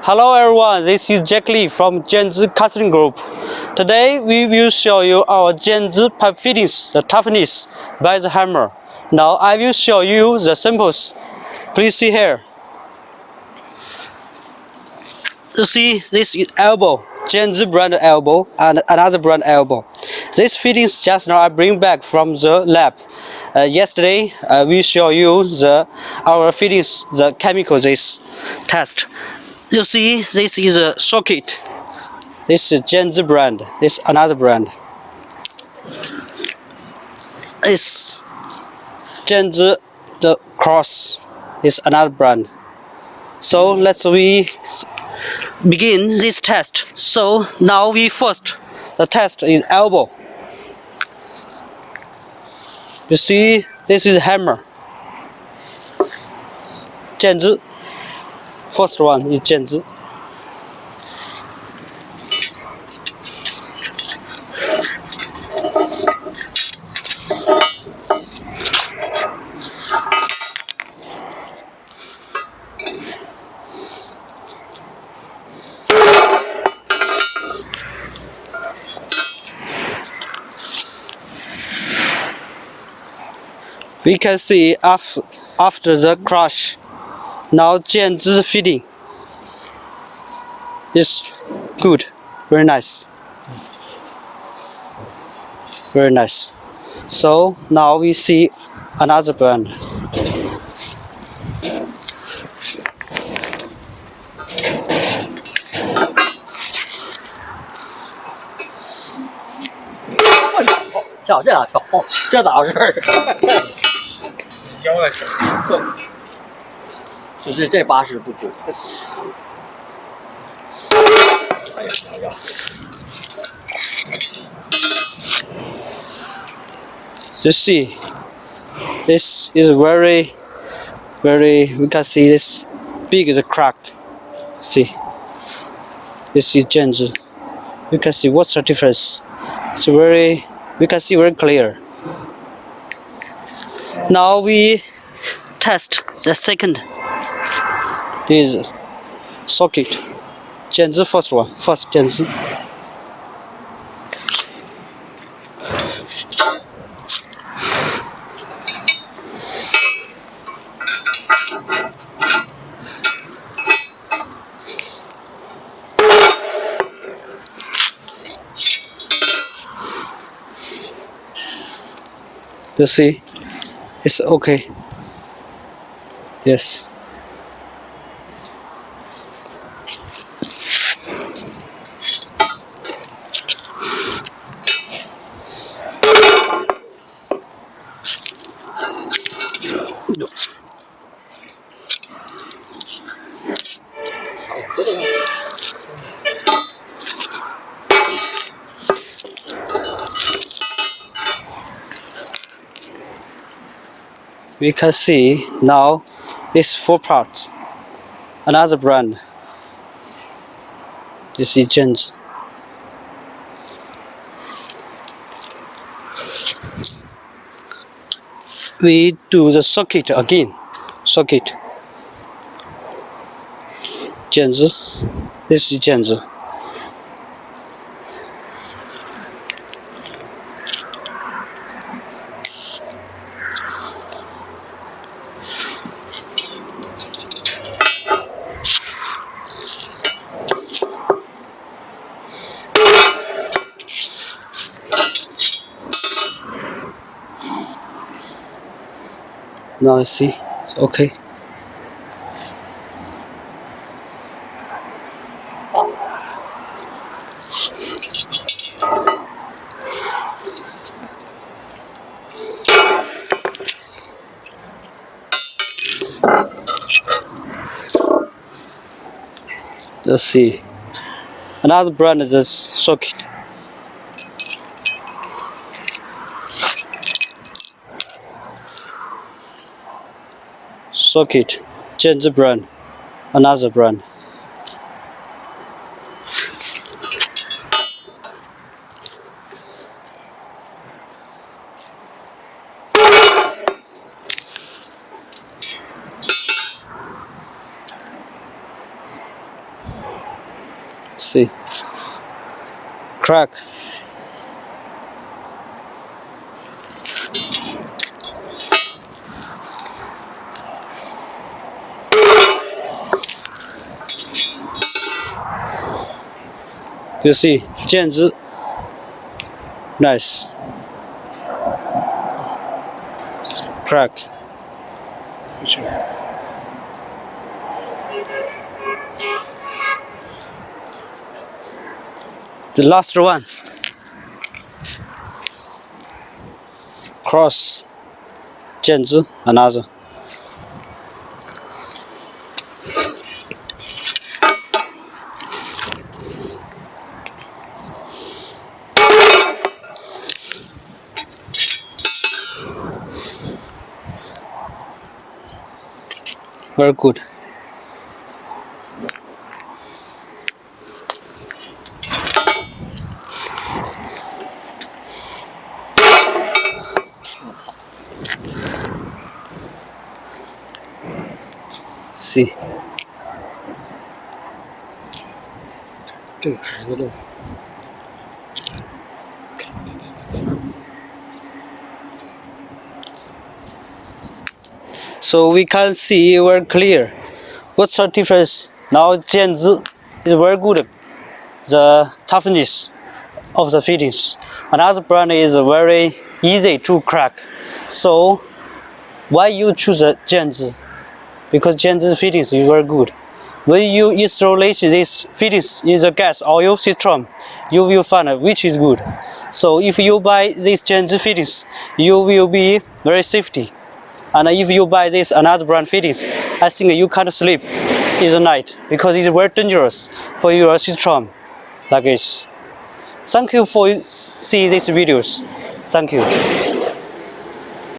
Hello everyone, this is Jack Lee from Jianzhi Casting Group. Today we will show you our Jianzhi pipe fittings, the toughness by the hammer. Now I will show you the samples. Please see here. You see, this is elbow, Jianzhi brand elbow and another brand elbow. This fittings just now I bring back from the lab. Yesterday we show you our fittings, the chemical this test. You see, this is a socket. This is Jianzhi brand. This is another brand. This Jianzhi the cross is another brand. So let's we begin this test. So now we first the test is elbow. You see, this is hammer. Jianzhi. First one is Jianzhi. We can see after the crush, now Jianzhi fitting is good, very nice, very nice. So now we see another brand.跳这样跳，这咋回事儿？腰在这儿，这把式不准。哎呀呀！ You see, this is very. We can see this big is a crack. See, this is Jianzhi. You can see what's the difference. It's very. We can see very clear. Now we test the second. This is socket. Jianzhi first one. First Jianzhi. You see, it's okay. Yes. No. We can see now this 4 parts. Another brand. This is Jianzhi. We do the socket again. Socket. Jianzhi. This is Jianzhi. Now you see, it's okay. Let's see. Another brand is this socket. Socket, Jianzhi brand, another brand. See, crack. You see, Jianzhi, nice. Crack. The last one. Cross. Jianzhi, another. Very good. See. 这个牌子的 So we can see very clear. What's the difference? Now Jianzhi is very good. The toughness of the fittings. Another brand is very easy to crack. So why you choose the Jianzhi? Because Jianzhi fittings is very good. When you install this fittings in the gas oil system, you will find which is good. So if you buy this Jianzhi fittings, you will be very safety. And if you buy this another brand fittings, I think you can't sleep in the night because it's very dangerous for your system. Like this. Thank you for seeing these videos. Thank you.